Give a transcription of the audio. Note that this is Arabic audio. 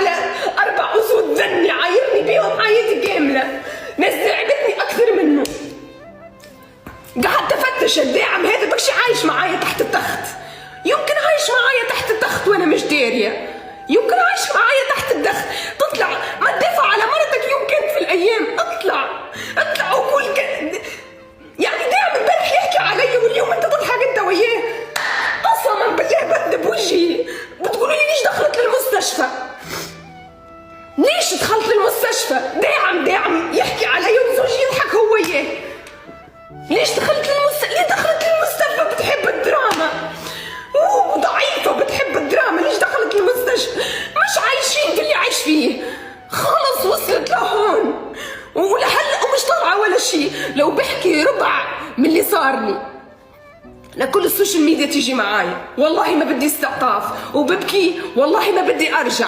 على 4 أسود ذني عايرني بيهم حياتي كاملة، ناس تعبتني أكثر منه. قعدت أفتش الداعم هذا بكشي عايش معايا تحت التخت، يمكن عايش معايا تحت التخت وأنا مش دارية، يمكن عايش معايا تحت التخت. تطلع ما تدافع على مرتك يمكن في الأيام، اطلع وقول يعني داعم امبارح يحكي علي واليوم أنت تضحك أنت وياه. قسما بالله بكذب وجهي. بتقولوا لي ليش دخلت للمستشفى؟ ليش دخلت للمستشفى؟ داعم يحكي علي وزوجي يضحك هو وياه. ليش دخلت ليه دخلت للمستشفى؟ بتحب الدراما وضعيفة بتحب الدراما، ليش دخلت للمستشفى؟ مش عايشين في اللي عايش فيه، خلص وصلت لهون ولهلا ومش طالعة ولا شيء. لو بحكي ربع من اللي صار لي لكل السوشيال ميديا تيجي معاي، والله ما بدي استعطاف وببكي، والله ما بدي ارجع.